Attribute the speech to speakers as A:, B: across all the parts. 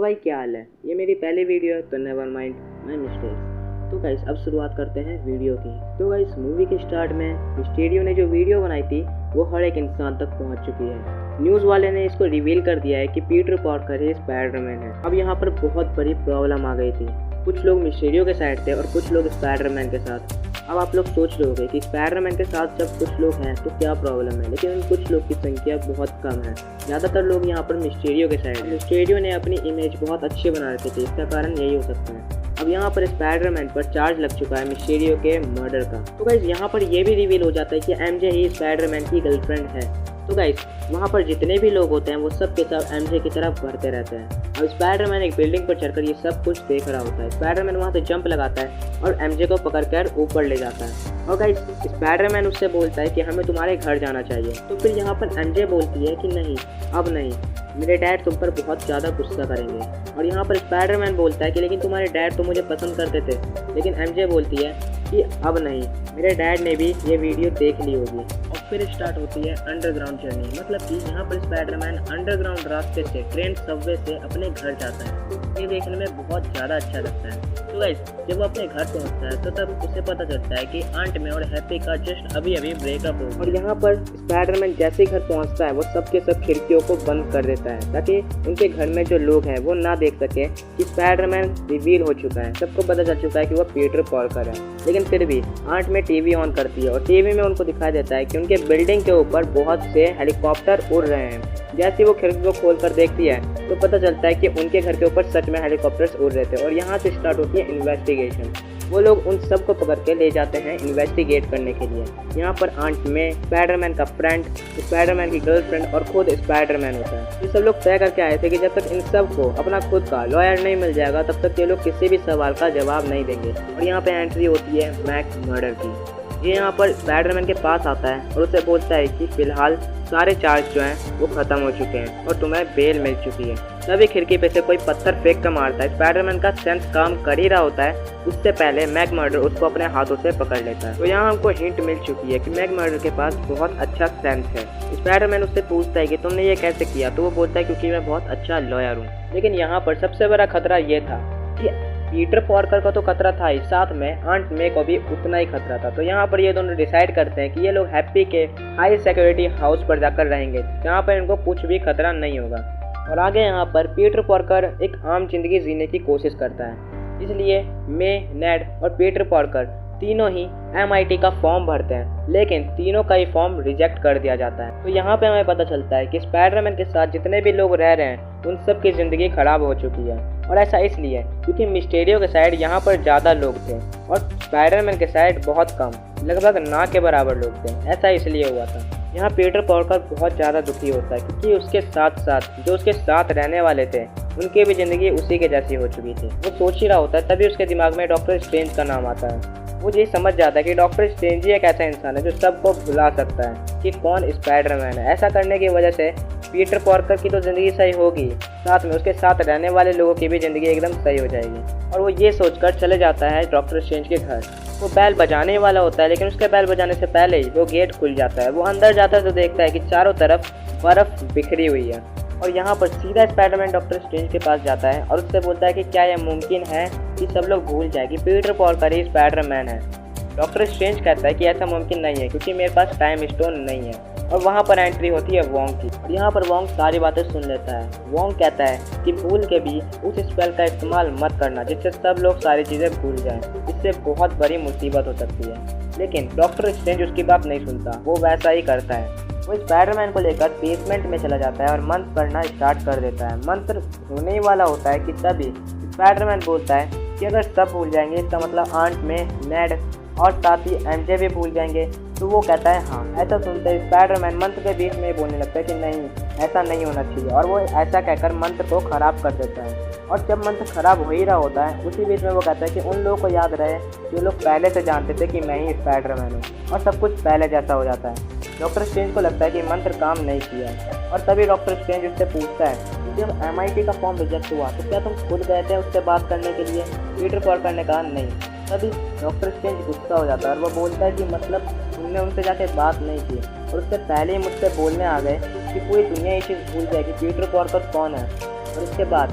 A: और भाई क्या हाल है। ये मेरी पहली वीडियो है तो नेवर माइंड माय मिस्टेक्स। तो गाइस अब शुरुआत करते हैं वीडियो की। तो गाइस मूवी के स्टार्ट में मिस्टीरियो ने जो वीडियो बनाई थी वो हर एक इंसान तक पहुंच चुकी है। न्यूज़ वाले ने इसको रिवील कर दिया है कि पीटर पार्कर ही स्पाइडरमैन है। अब यहाँ पर बहुत बड़ी प्रॉब्लम आ गई थी। कुछ लोग मिस्टीरियो के साइड थे और कुछ लोग स्पाइडरमैन के साथ। अब आप लोग सोच रहे होंगे कि स्पाइडरमैन के साथ जब कुछ लोग हैं तो क्या प्रॉब्लम है, लेकिन उन कुछ लोग की संख्या बहुत कम है। ज़्यादातर लोग यहाँ पर मिस्टीरियो के साइड हैं। मिस्टीरियो ने अपनी इमेज बहुत अच्छी बना रखी थी, इसका कारण यही हो सकता है। अब यहाँ पर स्पाइडरमैन पर चार्ज लग चुका है मिस्टीरियो के मर्डर का। तो गाइस यहाँ पर यह भी रिवील हो जाता है कि एमजे ही स्पाइडरमैन की गर्लफ्रेंड है। तो गाइस वहाँ पर जितने भी लोग होते हैं वो सब के सब एमजे की तरफ बढ़ते रहते हैं। अब स्पाइडरमैन एक बिल्डिंग पर चढ़कर ये सब कुछ देख रहा होता है। स्पाइडरमैन वहाँ से जंप लगाता है और एमजे को पकड़कर ऊपर ले जाता है। और गाइस स्पाइडरमैन उससे बोलता है कि हमें तुम्हारे घर जाना चाहिए। तो फिर यहाँ पर एमजे बोलती है कि नहीं, अब नहीं, मेरे डैड तुम पर बहुत ज़्यादा गुस्सा करेंगे। और यहाँ पर स्पाइडरमैन बोलता है कि लेकिन तुम्हारे डैड तो मुझे पसंद करते थे। लेकिन एमजे बोलती है कि अब नहीं, मेरे डैड ने भी ये वीडियो देख ली होगी। और फिर स्टार्ट होती है अंडरग्राउंड जर्नी। मतलब कि यहाँ पर स्पाइडरमैन अंडरग्राउंड रास्ते से, ट्रेन सबवे से अपने घर जाता है। ये देखने में बहुत ज़्यादा अच्छा लगता है। तो गाइस जब वो अपने घर पहुँचता है तो तब उसे पता चलता है कि आंट में और हैप्पी का जस्ट अभी ब्रेकअप हो। और यहाँ पर स्पाइडरमैन जैसे ही घर पहुँचता है वो सबके सब खिड़कियों को बंद कर देता है ताकि उनके घर में जो लोग हैं वो ना देख सके कि स्पाइडरमैन रिवील हो चुका है। सबको पता चल चुका है कि वो पीटर पार्कर है। लेकिन फिर भी आंट में टीवी ऑन करती है और टीवी में उनको दिखाई देता है कि उनके बिल्डिंग के ऊपर बहुत से हेलीकॉप्टर उड़ रहे हैं। जैसे वो खिड़की को खोल कर देखती है तो पता चलता है कि उनके घर के ऊपर सच में हेलीकॉप्टर्स उड़ रहे थे। और यहाँ से स्टार्ट होती है इन्वेस्टिगेशन। वो लोग उन सब को पकड़ के ले जाते हैं इन्वेस्टिगेट करने के लिए। यहाँ पर आंट में स्पाइडरमैन का फ्रेंड, स्पाइडरमैन की गर्लफ्रेंड और खुद स्पाइडरमैन होता है। ये सब लोग तय करके आए थे कि जब तक इन सब को अपना खुद का लॉयर नहीं मिल जाएगा तब तक ये लोग किसी भी सवाल का जवाब नहीं देंगे। और यहाँ पे एंट्री होती है मैक मर्डर की। ये यहाँ पर स्पाइडरमैन के पास आता है और उसे बोलता है कि फिलहाल सारे चार्ज जो हैं वो ख़त्म हो चुके हैं और तुम्हें बेल मिल चुकी है। तभी खिड़की पे से कोई पत्थर फेंक कर मारता है। स्पाइडरमैन का सेंस काम कर ही रहा होता है, उससे पहले मैक मर्डर उसको अपने हाथों से पकड़ लेता है। तो यहाँ हमको हिंट मिल चुकी है कि मैक मर्डर के पास बहुत अच्छा सेंस है। स्पाइडरमैन उससे पूछता है कि तुमने ये कैसे किया, तो वो बोलता है क्योंकि मैं बहुत अच्छा लॉयर हूँ। लेकिन यहाँ पर सबसे बड़ा खतरा ये था कि पीटर पार्कर का तो खतरा था ही, साथ में आंट मे को भी उतना ही खतरा था। तो यहाँ पर ये दोनों डिसाइड करते हैं कि ये लोग हैप्पी के हाई सिक्योरिटी हाउस पर जाकर रहेंगे जहाँ पर इनको कुछ भी खतरा नहीं होगा। और आगे यहाँ पर पीटर पार्कर एक आम जिंदगी जीने की कोशिश करता है। इसलिए मे, नेड और पीटर पार्कर तीनों ही MIT का फॉर्म भरते हैं, लेकिन तीनों का ही फॉर्म रिजेक्ट कर दिया जाता है। तो यहाँ पे हमें पता चलता है कि स्पाइडरमैन के साथ जितने भी लोग रह रहे हैं उन सब की ज़िंदगी खराब हो चुकी है। और ऐसा इसलिए क्योंकि मिस्टीरियो के साइड यहाँ पर ज़्यादा लोग थे और स्पाइडरमैन के साइड बहुत कम, लगभग ना के बराबर लोग थे। ऐसा इसलिए हुआ था। यहाँ पीटर पार्कर बहुत ज़्यादा दुखी होता है क्योंकि उसके साथ साथ जो उसके साथ रहने वाले थे उनकी भी ज़िंदगी उसी के जैसी हो चुकी थी। वो सोच ही रहा होता है, तभी उसके दिमाग में डॉक्टर स्ट्रेंज का नाम आता है। वो ये समझ जाता है कि डॉक्टर स्ट्रेंज ही एक ऐसा इंसान है जो सबको भुला सकता है कि कौन स्पाइडरमैन है। ऐसा करने की वजह से पीटर पार्कर की तो ज़िंदगी सही होगी, साथ में उसके साथ रहने वाले लोगों की भी ज़िंदगी एकदम सही हो जाएगी। और वो ये सोचकर चले जाता है डॉक्टर स्ट्रेंज के घर। वो बैल बजाने वाला होता है, लेकिन उसके बैल बजाने से पहले ही वो गेट खुल जाता है। वो अंदर जाता है तो देखता है कि चारों तरफ बर्फ़ बिखरी हुई है। और यहाँ पर सीधा स्पाइडरमैन डॉक्टर स्ट्रेंज के पास जाता है और उससे बोलता है कि क्या यह मुमकिन है कि सब लोग भूल जाए कि पीटर पार्कर ही स्पाइडरमैन है। डॉक्टर स्ट्रेंज कहता है कि ऐसा मुमकिन नहीं है क्योंकि मेरे पास टाइम स्टोन नहीं है। और वहाँ पर एंट्री होती है वोंग की। और यहाँ पर वोंग सारी बातें सुन लेता है। वोंग कहता है कि भूल के भी उस स्पेल का इस्तेमाल मत करना जिससे सब लोग सारी चीज़ें भूल जाएं, इससे बहुत बड़ी मुसीबत हो सकती है। लेकिन डॉक्टर स्ट्रेंज उसकी बात नहीं सुनता, वो वैसा ही करता है। वो स्पाइडरमैन को लेकर बेसमेंट में चला जाता है और मंत्र पढ़ना स्टार्ट कर देता है। मंत्र होने ही वाला होता है कि तभी स्पाइडरमैन बोलता है कि अगर सब भूल जाएंगे इसका मतलब आंट में, नेड और साथ ही एमजे भी भूल जाएंगे। तो वो कहता है हाँ। ऐसा सुनते स्पाइडरमैन मंत्र के बीच में बोलने लगता है कि नहीं, ऐसा नहीं होना चाहिए। और वो ऐसा कहकर मंत्र को ख़राब कर देता है। और जब मंत्र ख़राब हो ही रहा होता है उसी बीच में वो कहता है कि उन लोगों को याद रहे जो लोग पहले से जानते थे कि मैं ही स्पाइडरमैन हूँ, और सब कुछ पहले जैसा हो जाता है। डॉक्टर स्ट्रेंज को लगता है कि मंत्र काम नहीं किया। और तभी डॉक्टर स्ट्रेंज उससे पूछता है कि जब MIT का फॉर्म रिजेक्ट हुआ तो क्या तुम खुद गए थे उससे बात करने के लिए। पीटर पार्कर ने कहा नहीं। तभी डॉक्टर स्ट्रेंज गुस्सा हो जाता है और वो बोलता है कि मतलब तुमने उनसे जाके बात नहीं की और उससे पहले ही मुझसे बोलने आ गए कि पूरी दुनिया ये चीज़ भूल जाए कि पीटर पार्कर कौन है। और उसके बाद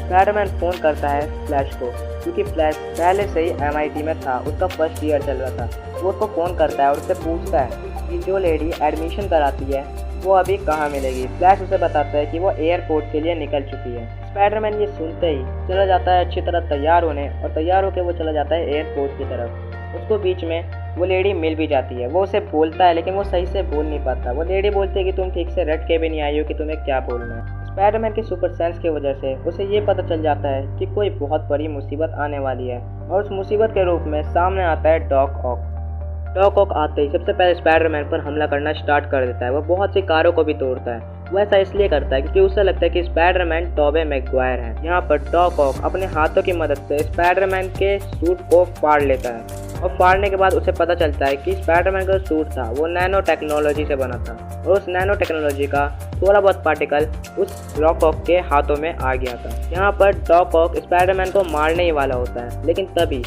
A: स्पाइडरमैन फ़ोन करता है फ्लैश को, क्योंकि फ्लैश पहले से ही MIT में था, उसका फर्स्ट ईयर चल रहा था। वो उसको फ़ोन करता है और उससे पूछता है कि जो लेडी एडमिशन कराती है वो अभी कहाँ मिलेगी। फ्लैश उसे बताता है कि वो एयरपोर्ट के लिए निकल चुकी है। स्पाइडरमैन ये सुनते ही चला जाता है अच्छी तरह तैयार होने, और तैयार होकर वो चला जाता है एयरपोर्ट की तरफ। उसको बीच में वो लेडी मिल भी जाती है। वो उसे बोलता है लेकिन वो सही से बोल नहीं पाता। वो लेडी बोलती है कि तुम ठीक से रट के भी नहीं आई हो कि तुम्हें क्या बोलना है। स्पाइडरमैन के सुपर सेंस की वजह से उसे ये पता चल जाता है कि कोई बहुत बड़ी मुसीबत आने वाली है, और उस मुसीबत के रूप में सामने आता है डॉक ऑक। डॉक ऑक आते ही सबसे पहले स्पाइडरमैन पर हमला करना स्टार्ट कर देता है। वो बहुत सी कारों को भी तोड़ता है। वो ऐसा इसलिए करता है क्योंकि उसे लगता है कि स्पाइडरमैन टोबे मैगवायर है। यहाँ पर डॉक ऑक अपने हाथों की मदद से स्पाइडरमैन के सूट को फाड़ लेता है, और फाड़ने के बाद उसे पता चलता है कि स्पाइडरमैन का सूट था वो नैनो टेक्नोलॉजी से बना था, और उस नैनो टेक्नोलॉजी का थोड़ा बहुत पार्टिकल उस डॉक ऑक के हाथों में आ गया था। यहाँ पर डॉक ऑक स्पाइडरमैन को मारने ही वाला होता है, लेकिन तभी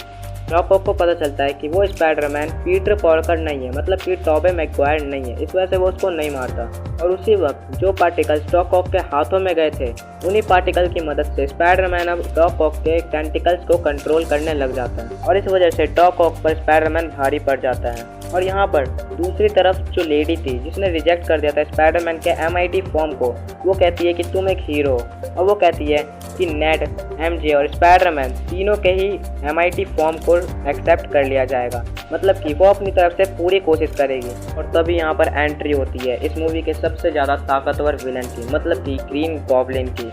A: डॉक ऑक को पता चलता है कि वो स्पाइडरमैन पीटर पार्कर नहीं है, मतलब कि टोबे मैगवायर नहीं है। इस वजह से वो उसको नहीं मारता, और उसी वक्त जो पार्टिकल्स डॉक ऑक के हाथों में गए थे उन्हीं पार्टिकल की मदद से स्पाइडरमैन अब डॉक ऑक के टेंटिकल्स को कंट्रोल करने लग जाता है, और इस वजह से डॉक ऑक पर स्पाइडरमैन भारी पड़ जाता है। और यहाँ पर दूसरी तरफ जो लेडी थी जिसने रिजेक्ट कर दिया था स्पाइडरमैन के MIT फॉर्म को, वो कहती है कि तुम एक हीरो, और वो कहती है कि नेड, MJ और स्पाइडरमैन तीनों के ही MIT फॉर्म को एक्सेप्ट कर लिया जाएगा, मतलब कि वो अपनी तरफ से पूरी कोशिश करेगी। और तभी यहाँ पर एंट्री होती है इस मूवी के सबसे ज़्यादा ताकतवर विलन की, मतलब कि ग्रीन गॉब्लिन की।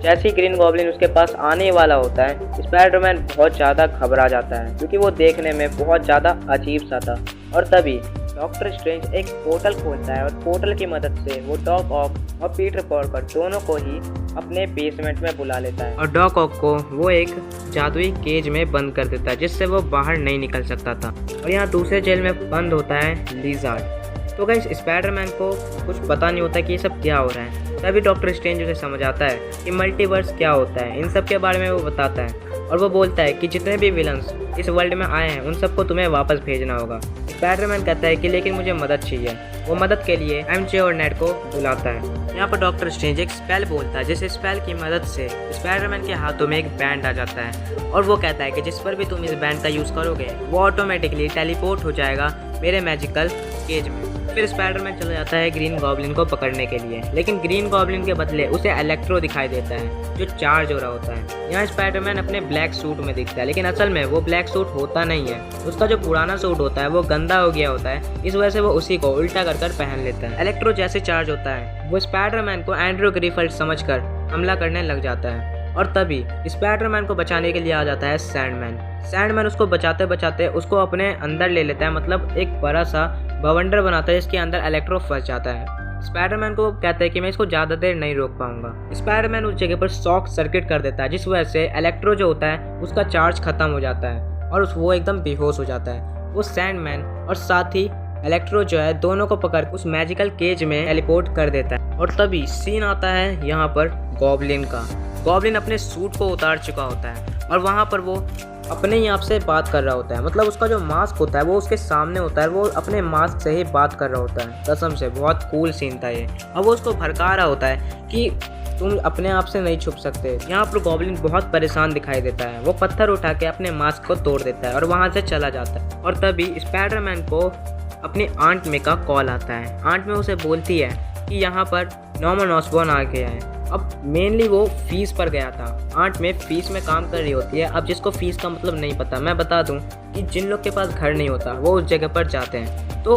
A: जैसे ही ग्रीन गॉब्लिन उसके पास आने वाला होता है, स्पाइडरमैन बहुत ज़्यादा घबरा जाता है, क्योंकि वो देखने में बहुत ज़्यादा अजीब सा था। और तभी डॉक्टर स्ट्रेंज एक पोर्टल खोलता है, और पोर्टल की मदद से वो डॉक ऑक और पीटर पार्कर दोनों को ही अपने बेसमेंट में बुला लेता है, और डॉक ऑक को वो एक जादुई केज में बंद कर देता है जिससे वो बाहर नहीं निकल सकता था। और यहाँ दूसरे जेल में बंद होता है लिज़ार्ड। तो गाइस स्पाइडरमैन को कुछ पता नहीं होता कि ये सब क्या हो रहा है। तभी डॉक्टर स्ट्रेंज उसे समझ आता है कि मल्टीवर्स क्या होता है, इन सब के बारे में वो बताता है, और वो बोलता है कि जितने भी विलन्स इस वर्ल्ड में आए हैं उन सबको तुम्हें वापस भेजना होगा। स्पाइडरमैन कहता है कि लेकिन मुझे मदद चाहिए। वो मदद के लिए MJ और नेड को बुलाता है। यहाँ पर डॉक्टर स्ट्रेंज एक स्पेल बोलता है, जिस स्पेल की मदद से स्पाइडरमैन के हाथों में एक बैंड आ जाता है, और वो कहता है कि जिस पर भी तुम इस बैंड का यूज़ करोगे वो ऑटोमेटिकली टेलीपोर्ट हो जाएगा मेरे मैजिकल केज में। फिर स्पाइडरमैन चला जाता है ग्रीन गॉब्लिन को पकड़ने के लिए, लेकिन ग्रीन गॉब्लिन के बदले उसे इलेक्ट्रो दिखाई देता है जो चार्ज हो रहा होता है। यहाँ स्पाइडरमैन अपने ब्लैक सूट में दिखता है, लेकिन असल में वो ब्लैक सूट होता नहीं है। उसका जो पुराना सूट होता है वो गंदा हो गया होता है, इस वजह से वो उसी को उल्टा कर पहन लेता है। इलेक्ट्रो जैसे चार्ज होता है वो स्पाइडरमैन को एंड्रयू ग्रिफिथ समझकर हमला करने लग जाता है, और तभी स्पाइडरमैन को बचाने के लिए आ जाता है सैंडमैन। सैंडमैन उसको बचाते बचाते उसको अपने अंदर ले लेता है, मतलब एक बड़ा सा बवंडर बनाता है जिसके अंदर इलेक्ट्रो फंस जाता है। स्पाइडरमैन को कहता है कि मैं इसको ज़्यादा देर नहीं रोक पाऊंगा। स्पाइडरमैन उस जगह पर शॉक सर्किट कर देता है, जिस वजह से इलेक्ट्रो जो होता है उसका चार्ज खत्म हो जाता है, और वो एकदम बेहोश हो जाता है। वो सैंडमैन और साथ ही इलेक्ट्रो जो है दोनों को पकड़ उस मैजिकल केज में टेलीपोर्ट कर देता है। और तभी सीन आता है यहाँ पर गॉब्लिन का। गॉब्लिन अपने सूट को उतार चुका होता है, और वहाँ पर वो अपने ही आप से बात कर रहा होता है, मतलब उसका जो मास्क होता है वो उसके सामने होता है, वो अपने मास्क से ही बात कर रहा होता है। कसम से बहुत कूल सीन था ये। और वो उसको भड़का रहा होता है कि तुम अपने आप से नहीं छुप सकते। यहाँ पर गॉब्लिन बहुत परेशान दिखाई देता है। वो पत्थर उठा के अपने मास्क को तोड़ देता है और वहाँ से चला जाता है। और तभी स्पाइडरमैन को अपनी आंट में का कॉल आता है। आंट में उसे बोलती है कि यहाँ पर नॉर्मन ऑसबॉर्न आ गया है। अब मेनली वो फीस पर गया था। आंट में फीस में काम कर रही होती है। अब जिसको फीस का मतलब नहीं पता, मैं बता दूं कि जिन लोग के पास घर नहीं होता वो उस जगह पर जाते हैं। तो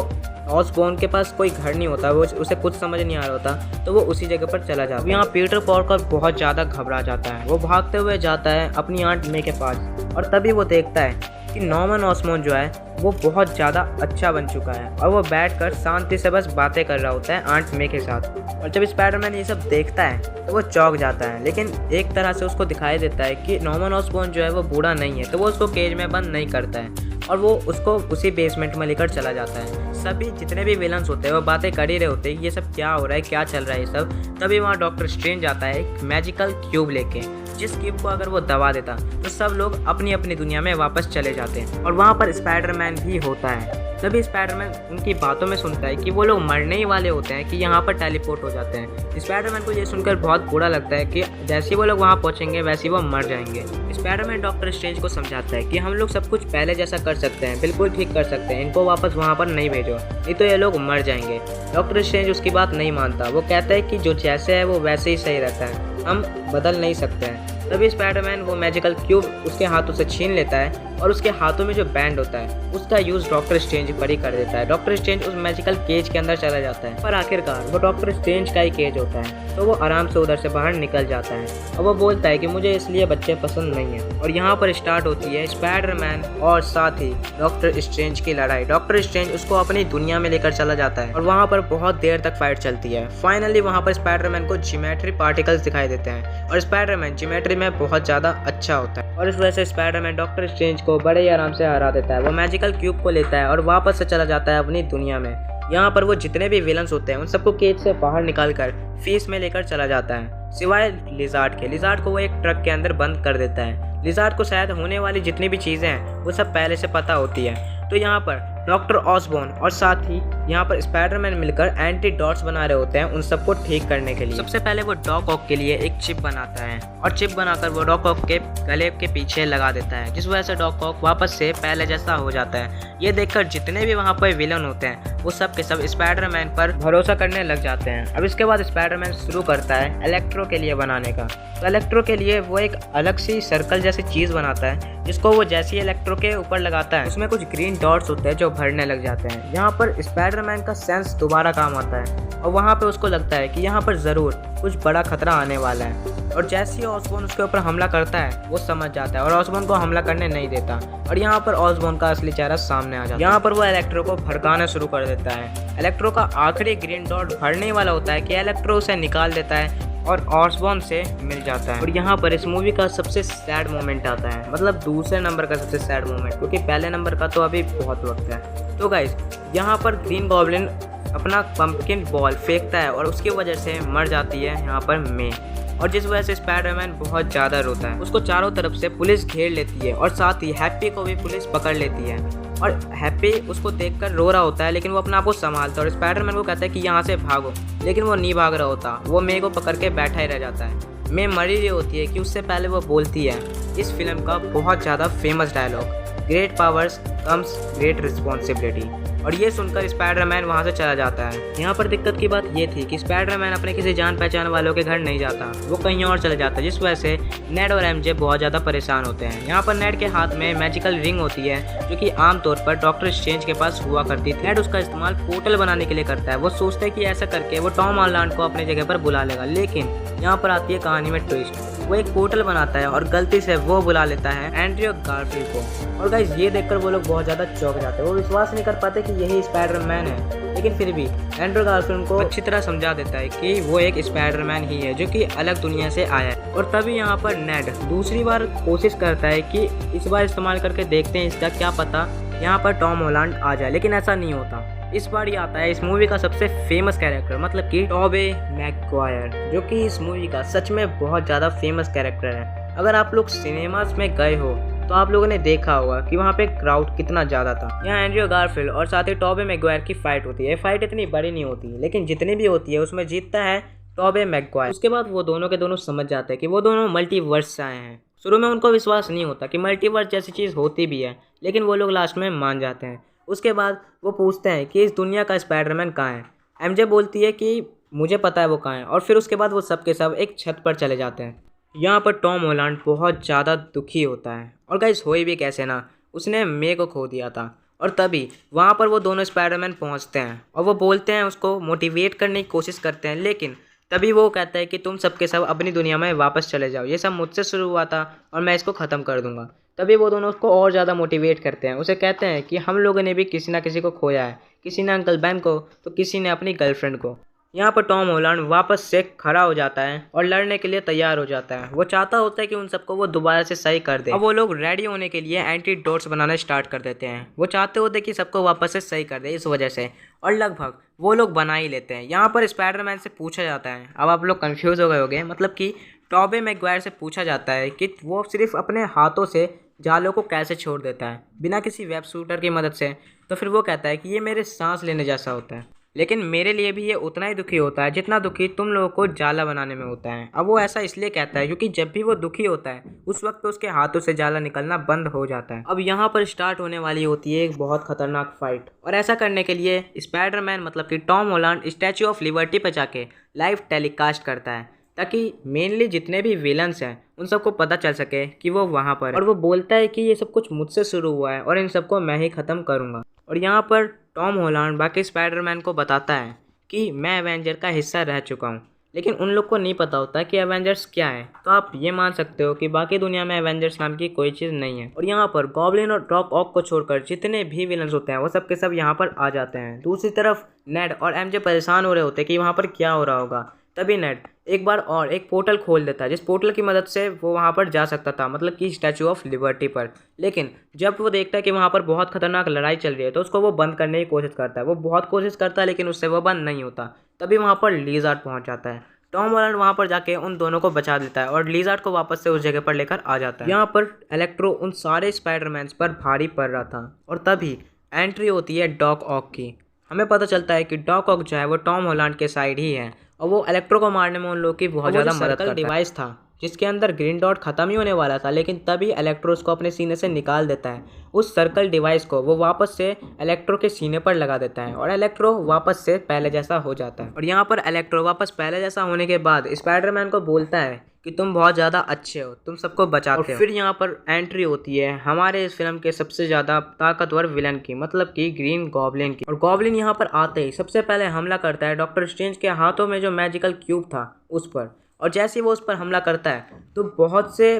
A: ऑसबॉर्न के पास कोई घर नहीं होता, वो उसे कुछ समझ नहीं आ रहा होता, तो वो उसी जगह पर चला जाता है। यहाँ पीटर पार्कर बहुत ज़्यादा घबरा जाता है। वो भागते हुए जाता है अपनी आंट मे के पास, और तभी वो देखता है कि नॉर्मन ऑसबॉर्न जो है वो बहुत ज़्यादा अच्छा बन चुका है, और वो बैठकर शांति से बस बातें कर रहा होता है आंट मे के साथ। और जब स्पाइडरमैन ये सब देखता है तो वो चौंक जाता है, लेकिन एक तरह से उसको दिखाई देता है कि नॉर्मन ऑसबॉर्न जो है वो बूढ़ा नहीं है, तो वो उसको केज में बंद नहीं करता है, और वो उसको उसी बेसमेंट में लेकर चला जाता है। सभी जितने भी विलन्स होते हैं वो बातें कर ही रहे होते हैं ये सब क्या हो रहा है, क्या चल रहा है ये सब। तभी वहाँ डॉक्टर स्ट्रेंज आता है एक मैजिकल क्यूब लेके, जिस क्यूब को अगर वो दबा देता तो सब लोग अपनी अपनी दुनिया में वापस चले जाते हैं। और वहाँ पर स्पाइडरमैन भी होता है। तभी स्पाइडरमैन उनकी बातों में सुनता है कि वो लोग मरने ही वाले होते हैं, कि यहाँ पर टेलीपोर्ट हो जाते हैं। स्पाइडरमैन को ये सुनकर बहुत बुरा लगता है कि जैसे ही वो लोग वहाँ पहुँचेंगे वैसे ही वो मर जाएंगे। स्पाइडरमैन डॉक्टर स्ट्रेंज को समझाता है कि हम लोग सब कुछ पहले जैसा कर सकते हैं, बिल्कुल ठीक कर सकते हैं, इनको वापस वहाँ पर नहीं भेजो, नहीं तो ये लोग मर जाएंगे। डॉक्टर स्ट्रेंज उसकी बात नहीं मानता। वो कहता है कि जो जैसे है वो वैसे ही सही रहता है, हम बदल नहीं सकते हैं। तभी स्पाइडरमैन वो मैजिकल क्यूब उसके हाथों से छीन लेता है और उसके हाथों में जो बैंड होता है उसका यूज़ डॉक्टर स्ट्रेंज पर ही कर देता है। डॉक्टर स्ट्रेंज उस मैजिकल केज के अंदर चला जाता है, पर आखिरकार वो डॉक्टर स्ट्रेंज का ही केज होता है, तो वो आराम से उधर से बाहर निकल जाता है और वो बोलता है कि मुझे इसलिए बच्चे पसंद नहीं है। और यहाँ पर स्टार्ट होती है स्पाइडरमैन और साथ ही डॉक्टर स्ट्रेंज की लड़ाई। डॉक्टर स्ट्रेंज उसको अपनी दुनिया में लेकर चला जाता है और वहाँ पर बहुत देर तक फाइट चलती है। फाइनली वहाँ पर स्पाइडरमैन को ज्योमेट्री पार्टिकल्स दिखाई देते हैं और स्पाइडरमैन ज्योमेट्री में बहुत ज़्यादा अच्छा होता है और इस वजह से स्पाइडरमैन डॉक्टर स्ट्रेंज को बड़े ही आराम से हरा देता है। वो मैजिकल क्यूब को लेता है और वापस से चला जाता है अपनी दुनिया में। यहाँ पर वो जितने भी विलन्स होते हैं उन सबको केज से बाहर निकाल कर फीस में लेकर चला जाता है, सिवाय लिजार्ड के। लिजार्ड को वो एक ट्रक के अंदर बंद कर देता है। लिजार्ड को शायद होने वाली जितनी भी चीज़ें हैं वो सब पहले से पता होती है। तो यहाँ पर डॉक्टर ऑसबॉर्न और साथ ही यहाँ पर स्पाइडरमैन मिलकर एंटीडॉट्स बना रहे होते हैं उन सबको ठीक करने के लिए। सबसे पहले वो डॉक ऑक के लिए एक चिप बनाता है और चिप बनाकर वो डॉक ऑक के गले के पीछे लगा देता है, जिस वजह से डॉक ऑक वापस से पहले जैसा हो जाता है। ये देखकर जितने भी वहाँ पर विलन होते हैं वो सब के सब स्पाइडरमैन पर भरोसा करने लग जाते हैं। अब इसके बाद स्पाइडरमैन शुरू करता है इलेक्ट्रो के लिए बनाने का। तो इलेक्ट्रो के लिए वो एक अलग सी सर्कल जैसी चीज़ बनाता है, जिसको वो जैसी इलेक्ट्रो के ऊपर लगाता है उसमें कुछ ग्रीन डॉट्स होते हैं जो भरने लग जाते हैं। यहाँ पर स्पाइडरमैन का सेंस दोबारा काम आता है और वहाँ पे उसको लगता है कि यहाँ पर ज़रूर कुछ बड़ा खतरा आने वाला है। और जैसे ही ऑसबॉर्न उसके ऊपर हमला करता है वो समझ जाता है और ऑसबॉर्न को हमला करने नहीं देता और यहाँ पर ऑसबॉर्न का असली चेहरा सामने आ जाता है। यहाँ पर वो इलेक्ट्रो को भड़काना शुरू कर देता है। इलेक्ट्रो का आखिरी ग्रीन डॉट भरने वाला होता है कि इलेक्ट्रो उसे निकाल देता है और ऑसबॉर्न से मिल जाता है। और यहाँ पर इस मूवी का सबसे सैड मोमेंट आता है, मतलब दूसरे नंबर का सबसे सैड मोमेंट, क्योंकि पहले नंबर का तो अभी बहुत वक्त है। तो गाइस यहाँ पर ग्रीन गॉब्लिन अपना पंपकिन बॉल फेंकता है और उसकी वजह से मर जाती है यहाँ पर मे, और जिस वजह से स्पाइडरमैन बहुत ज़्यादा रोता है। उसको चारों तरफ से पुलिस घेर लेती है और साथ ही हैप्पी को भी पुलिस पकड़ लेती है और हैप्पी उसको देखकर रो रहा होता है, लेकिन वो अपने आप को संभालता है और स्पाइडरमैन को कहता है कि यहाँ से भागो, लेकिन वो नहीं भाग रहा होता। वो मे को पकड़ के बैठा ही रह जाता है। मे मरी रही होती है कि उससे पहले वो बोलती है इस फिल्म का बहुत ज़्यादा famous dialogue, great powers comes great responsibility. और ये सुनकर स्पाइडरमैन वहाँ से चला जाता है। यहाँ पर दिक्कत की बात ये थी कि स्पाइडरमैन अपने किसी जान पहचान वालों के घर नहीं जाता, वो कहीं और चला जाता है, जिस वजह से नेड और एमजे बहुत ज़्यादा परेशान होते हैं। यहाँ पर नेड के हाथ में मैजिकल रिंग होती है जो कि आमतौर पर डॉक्टर स्ट्रेंज के पास हुआ करती थी। नेड उसका इस्तेमाल पोर्टल बनाने के लिए करता है। वो सोचता है कि ऐसा करके वो टॉम हॉलैंड को अपनी जगह पर बुला लेगा, लेकिन यहाँ पर आती है कहानी में ट्विस्ट। वो एक पोर्टल बनाता है और गलती से वो बुला लेता है एंड्रयू गारफील्ड को। और गाइस ये देखकर वो लोग बहुत ज़्यादा चौंक जाते हैं। वो विश्वास नहीं कर पाते कि यही स्पाइडरमैन है, लेकिन फिर भी एंड्रयू गारफील्ड को अच्छी तरह समझा देता है कि वो एक स्पाइडरमैन ही है जो कि अलग दुनिया से आया है। और तभी यहाँ पर नेड दूसरी बार कोशिश करता है कि इस बार इस्तेमाल करके देखते हैं, इसका क्या पता यहाँ पर टॉम हॉलैंड आ जाए, लेकिन ऐसा नहीं होता। इस बार ये आता है इस मूवी का सबसे फेमस कैरेक्टर, मतलब कि टोबे मैगवायर, जो कि इस मूवी का सच में बहुत ज़्यादा फेमस कैरेक्टर है। अगर आप लोग सिनेमास में गए हो तो आप लोगों ने देखा होगा कि वहाँ पे क्राउड कितना ज़्यादा था। यहाँ एंड्रयू गारफील्ड और साथ ही टोबे मैगवायर की फाइट होती है। फाइट इतनी बड़ी नहीं होती, लेकिन जितनी भी होती है उसमें जीतता है टोबे मैगवायर। उसके बाद वो दोनों के दोनों समझ जाते हैं कि वो दोनों मल्टीवर्स से आए हैं। शुरू में उनको विश्वास नहीं होता कि मल्टीवर्स जैसी चीज़ होती भी है, लेकिन वो लोग लास्ट में मान जाते हैं। उसके बाद वो पूछते हैं कि इस दुनिया का स्पाइडरमैन कहाँ है। एमजे बोलती है कि मुझे पता है वो कहाँ है, और फिर उसके बाद वो सब के सब एक छत पर चले जाते हैं। यहाँ पर टॉम हॉलैंड बहुत ज़्यादा दुखी होता है, और गाइस होए भी कैसे ना, उसने मे को खो दिया था। और तभी वहाँ पर वो दोनों स्पाइडरमैन पहुँचते हैं और वो बोलते हैं, उसको मोटिवेट करने की कोशिश करते हैं, लेकिन तभी वो कहता है कि तुम सबके सब अपनी दुनिया में वापस चले जाओ, ये सब मुझसे शुरू हुआ था और मैं इसको ख़त्म कर दूंगा। तभी वो दोनों उसको और ज़्यादा मोटिवेट करते हैं। उसे कहते हैं कि हम लोगों ने भी किसी ना किसी को खोया है, किसी ने अंकल बैन को तो किसी ने अपनी गर्लफ्रेंड को। यहाँ पर टॉम हॉलैंड वापस से खड़ा हो जाता है और लड़ने के लिए तैयार हो जाता है। वो चाहता होता है कि उन सबको वो दोबारा से सही कर दे। अब वो लोग रेडी होने के लिए एंटीडोट्स बनाना स्टार्ट कर देते हैं। वो चाहते होते कि सबको वापस से सही कर दे इस वजह से, और लगभग वो लोग बना ही लेते हैं। यहाँ पर स्पाइडरमैन से पूछा जाता है, अब आप लोग कन्फ्यूज़ हो गए होंगे, मतलब कि टॉबे मैगवायर से पूछा जाता है कि वो सिर्फ अपने हाथों से जालों को कैसे छोड़ देता है बिना किसी वेब शूटर की मदद से। तो फिर वो कहता है कि ये मेरे सांस लेने जैसा होता है, लेकिन मेरे लिए भी ये उतना ही दुखी होता है जितना दुखी तुम लोगों को जाला बनाने में होता है। अब वो ऐसा इसलिए कहता है क्योंकि जब भी वो दुखी होता है उस वक्त पे उसके हाथों से जाला निकलना बंद हो जाता है। अब यहाँ पर स्टार्ट होने वाली होती है एक बहुत खतरनाक फाइट, और ऐसा करने के लिए स्पाइडरमैन मतलब कि Tom Holland statue of liberty पे जाके लाइव टेलीकास्ट करता है, ताकि मेनली जितने भी विलन्स हैं उन सबको पता चल सके कि वो वहाँ पर है। और वो बोलता है कि ये सब कुछ मुझसे शुरू हुआ है और इन सबको मैं ही ख़त्म करूँगा। और यहाँ पर टॉम हॉलैंड बाकी स्पाइडरमैन को बताता है कि मैं एवेंजर का हिस्सा रह चुका हूँ, लेकिन उन लोग को नहीं पता होता कि एवेंजर्स क्या है। तो आप ये मान सकते हो कि बाकी दुनिया में एवेंजर्स नाम की कोई चीज़ नहीं है। और यहाँ पर गॉब्लिन और डॉक ऑक को छोड़कर जितने भी विलन्स होते हैं वो सब के सब यहाँ पर आ जाते हैं। दूसरी तरफ नेड और एमजे परेशान हो रहे होते हैं कि वहाँ पर क्या हो रहा होगा। तभी नेड एक बार और एक पोर्टल खोल देता है, जिस पोर्टल की मदद से वो वहाँ पर जा सकता था, मतलब कि स्टैचू ऑफ लिबर्टी पर। लेकिन जब वो देखता है कि वहाँ पर बहुत खतरनाक लड़ाई चल रही है तो उसको वो बंद करने की कोशिश करता है। वो बहुत कोशिश करता है लेकिन उससे वो बंद नहीं होता। तभी वहाँ पर लिज़ार्ड पहुँच जाता है। टॉम हॉलैंड वहाँ पर जाके उन दोनों को बचा देता है और लिज़ार्ड को वापस से उस जगह पर लेकर आ जाता है। यहाँ पर इलेक्ट्रो उन सारे स्पाइडरमैन्स पर भारी पड़ रहा था, और तभी एंट्री होती है डॉक ऑक की। हमें पता चलता है कि डॉक ऑक जो है वो टॉम हॉलैंड के साइड ही है, और वो इलेक्ट्रो को मारने में उन लोगों की बहुत ज़्यादा मदद करता है। डिवाइस था जिसके अंदर ग्रीन डॉट खत्म ही होने वाला था, लेकिन तभी इलेक्ट्रो उसको अपने सीने से निकाल देता है। उस सर्कल डिवाइस को वो वापस से इलेक्ट्रो के सीने पर लगा देता है और इलेक्ट्रो वापस से पहले जैसा हो जाता है। और यहाँ पर इलेक्ट्रो वापस पहले जैसा होने के बाद स्पाइडरमैन को बोलता है कि तुम बहुत ज़्यादा अच्छे हो, तुम सबको बचाते हो। फिर यहाँ पर एंट्री होती है हमारे इस फिल्म के सबसे ज़्यादा ताकतवर विलन की, मतलब कि ग्रीन गॉब्लिन की। और गॉब्लिन यहाँ पर आते ही सबसे पहले हमला करता है डॉक्टर स्ट्रेंज के हाथों में जो मैजिकल क्यूब था उस पर। और जैसे ही वो उस पर हमला करता है तो बहुत से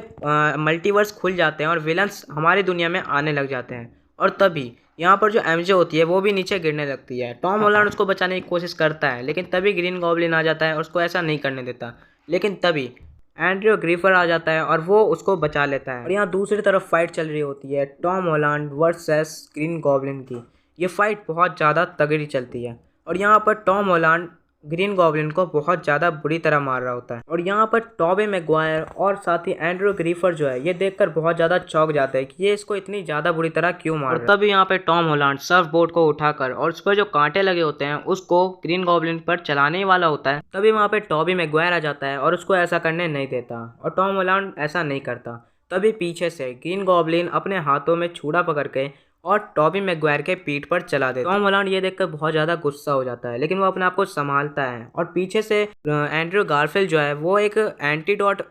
A: मल्टीवर्स खुल जाते हैं और विलन्स हमारी दुनिया में आने लग जाते हैं। और तभी यहाँ पर जो एमजे होती है वो भी नीचे गिरने लगती है। टॉम हॉलैंड उसको बचाने की कोशिश करता है, लेकिन तभी ग्रीन गॉब्लिन आ जाता है और उसको ऐसा नहीं करने देता। लेकिन तभी एंड्रयू ग्रीफर आ जाता है और वो उसको बचा लेता है। और यहाँ दूसरी तरफ फाइट चल रही होती है Tom Holland versus green goblin की। ये फाइट बहुत ज़्यादा तगड़ी चलती है, और यहाँ पर टॉम हॉलैंड ग्रीन गॉब्लिन को बहुत ज़्यादा बुरी तरह मार रहा होता है। और यहाँ पर टॉबे मैगवायर और साथ ही एंड्रयू ग्रीफर जो है ये देखकर बहुत ज़्यादा चौंक जाते हैं कि ये इसको इतनी ज़्यादा बुरी तरह क्यों मार रहा है। तभी यहाँ पे टॉम हॉलैंड सर्फ बोर्ड को उठाकर और उस पर जो कांटे लगे होते हैं उसको ग्रीन गॉब्लिन पर चलाने वाला होता है। तभी वहाँ पे टॉबी मैगवायर आ जाता है और उसको ऐसा करने नहीं देता, और टॉम हॉलैंड ऐसा नहीं करता। तभी पीछे से ग्रीन गॉब्लिन अपने हाथों में छुरा पकड़ के और टॉबी मैगवायर के पीठ पर चला देता है। टॉम हॉलैंड ये देखकर बहुत ज़्यादा गुस्सा हो जाता है, लेकिन वो अपने आप को संभालता है। और पीछे से एंड्रयू गारफील्ड जो है वो एक एंटीडोट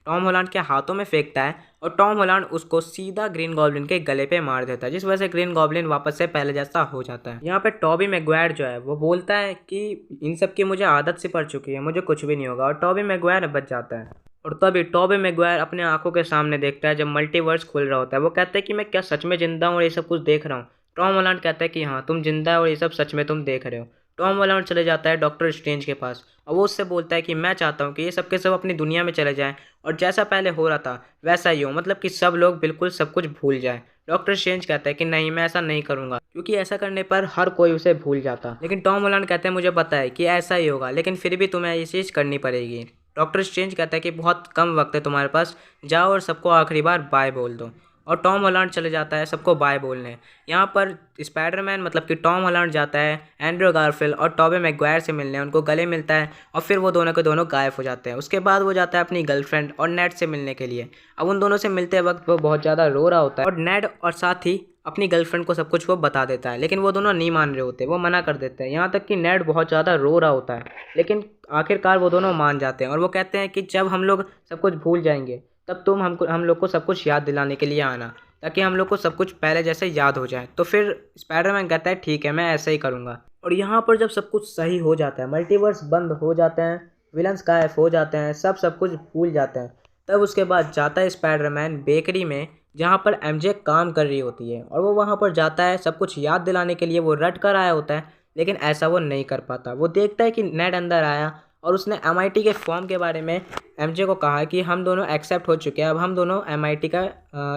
A: टॉम हॉलैंड के हाथों में फेंकता है, और टॉम हॉलैंड उसको सीधा ग्रीन गॉब्लिन के गले पे मार देता है, जिस वजह से ग्रीन गॉब्लिन वापस से पहले जैसा हो जाता है। यहाँ पे टॉबी मैगवायर जो है वो बोलता है कि इन सब की मुझे आदत सी पड़ चुकी है, मुझे कुछ भी नहीं होगा, और टॉबी मैगवायर बच जाता है। और तभी टॉबी मैगवायर अपने आंखों के सामने देखता है जब मल्टीवर्स खुल रहा होता है। वो कहता है कि मैं क्या सच में जिंदा हूँ और ये सब कुछ देख रहा हूँ। टॉम हॉलैंड कहता है कि हाँ तुम जिंदा हो और ये सब सच में तुम देख रहे हो। टॉम हॉलैंड चले जाता है डॉक्टर स्ट्रेंज के पास, और वो उससे बोलता है कि मैं चाहता हूँ कि ये सब के सब अपनी दुनिया में चले जाएं और जैसा पहले हो रहा था वैसा ही हो, मतलब कि सब लोग बिल्कुल सब कुछ भूल जाएं। डॉक्टर स्ट्रेंज कहता है कि नहीं, मैं ऐसा नहीं करूँगा, क्योंकि ऐसा करने पर हर कोई उसे भूल जाता। लेकिन टॉम हॉलैंड कहते हैं मुझे पता है कि ऐसा ही होगा, लेकिन फिर भी तुम्हें ये चीज़ करनी पड़ेगी। डॉक्टर स्ट्रेंज कहता है कि बहुत कम वक्त है तुम्हारे पास, जाओ और सबको आखिरी बार बाय बोल दो। और टॉम हॉलैंड चले जाता है सबको बाय बोलने। यहाँ पर स्पाइडरमैन मतलब कि टॉम हॉलैंड जाता है एंड्रयू गारफील्ड और टॉबे मैगवायर से मिलने, उनको गले मिलता है, और फिर वो दोनों के दोनों गायब हो जाते हैं। उसके बाद वो जाता है अपनी गर्लफ्रेंड और नेड से मिलने के लिए। अब उन दोनों से मिलते वक्त वो बहुत ज़्यादा रो रहा होता है, और नेड और साथ ही अपनी गर्लफ्रेंड को सब कुछ वो बता देता है, लेकिन वो दोनों नहीं मान रहे होते, वो मना कर देते हैं। यहाँ तक कि नेड बहुत ज़्यादा रो रहा होता है, लेकिन आखिरकार वो दोनों मान जाते हैं और वो कहते हैं कि जब हम लोग सब कुछ भूल जाएंगे तब तुम हम लोग को सब कुछ याद दिलाने के लिए आना, ताकि हम लोग को सब कुछ पहले जैसे याद हो जाए। तो फिर स्पाइडरमैन कहता है ठीक है, मैं ऐसा ही करूँगा। और यहाँ पर जब सब कुछ सही हो जाता है, मल्टीवर्स बंद हो जाते हैं, विलन्स गायब हो जाते हैं, सब कुछ भूल जाते हैं, तब उसके बाद जाता है स्पाइडरमैन बेकरी में जहाँ पर एमजे काम कर रही होती है, और वो वहाँ पर जाता है सब कुछ याद दिलाने के लिए। वो रट कर आया होता है लेकिन ऐसा वो नहीं कर पाता। वो देखता है कि नेड अंदर आया और उसने MIT के फॉर्म के बारे में MJ को कहा कि हम दोनों एक्सेप्ट हो चुके हैं, अब हम दोनों MIT का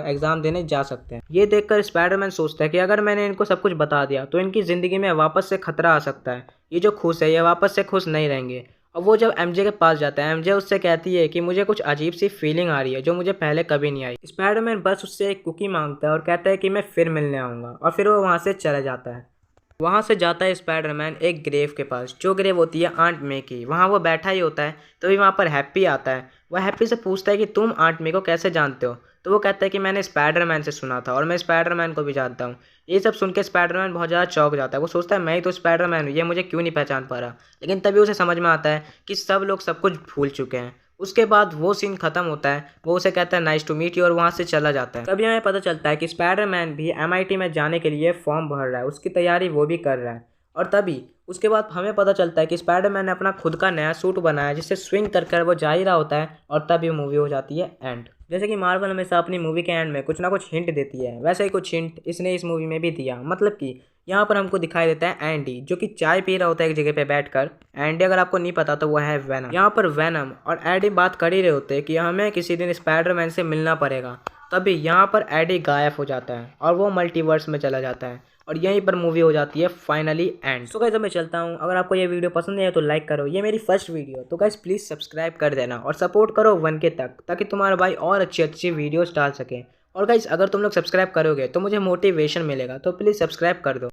A: एग्ज़ाम देने जा सकते हैं। ये देखकर स्पाइडरमैन सोचता है कि अगर मैंने इनको सब कुछ बता दिया तो इनकी ज़िंदगी में वापस से खतरा आ सकता है। ये जो खुश है ये वापस से खुश नहीं रहेंगे। और वो जब MJ के पास जाता है, MJ उससे कहती है कि मुझे कुछ अजीब सी फीलिंग आ रही है जो मुझे पहले कभी नहीं आई। स्पाइडरमैन बस उससे एक कुकी मांगता है और कहता है कि मैं फिर मिलने आऊँगा, और फिर वो वहाँ से चला जाता है। वहाँ से जाता है स्पाइडरमैन एक ग्रेव के पास, जो ग्रेव होती है आंट मे की। वहाँ वो बैठा ही होता है, तभी वहाँ पर हैप्पी आता है। वह हैप्पी से पूछता है कि तुम आंट मे को कैसे जानते हो? तो वो कहता है कि मैंने स्पाइडरमैन से सुना था और मैं स्पाइडरमैन को भी जानता हूँ। ये सब सुन के स्पाइडरमैन बहुत ज़्यादा चौंक जाता है। वो सोचता है मैं ही तो स्पाइडरमैन हूँ, ये मुझे क्यों नहीं पहचान पा रहा। लेकिन तभी उसे समझ में आता है कि सब लोग सब कुछ भूल चुके हैं। उसके बाद वो सीन खत्म होता है, वो उसे कहता है नाइस टू मीट यू और वहाँ से चला जाता है। तभी हमें पता चलता है कि स्पाइडरमैन भी MIT में जाने के लिए फॉर्म भर रहा है, उसकी तैयारी वो भी कर रहा है। और तभी उसके बाद हमें पता चलता है कि स्पाइडरमैन ने अपना खुद का नया सूट बनाया जिससे स्विंग कर कर वो जा ही रहा होता है, और तभी मूवी हो जाती है एंड। जैसे कि मार्वल हमेशा अपनी मूवी के एंड में कुछ ना कुछ हिंट देती है, वैसे ही कुछ हिंट इसने इस मूवी में भी दिया। मतलब कि यहाँ पर हमको दिखाई देता है एंडी, जो कि चाय पी रहा होता है एक जगह पे बैठकर। एंडी अगर आपको नहीं पता तो वो है वेनम। यहाँ पर वेनम और एडी बात कर ही रहे होते हैं कि हमें किसी दिन स्पाइडरमैन से मिलना पड़ेगा। तभी यहाँ पर एडी गायब हो जाता है और वो मल्टीवर्स में चला जाता है, और यहीं पर मूवी हो जाती है फाइनली एंड। सो गाइस मैं चलता हूँ। अगर आपको ये वीडियो पसंद है तो लाइक करो, ये मेरी फर्स्ट वीडियो, तो गाइस प्लीज़ सब्सक्राइब कर देना और सपोर्ट करो 1K तक, ताकि तुम्हारा भाई और अच्छी अच्छी वीडियोस डाल सके। और गाइस अगर तुम लोग सब्सक्राइब करोगे तो मुझे मोटिवेशन मिलेगा, तो प्लीज़ सब्सक्राइब कर दो।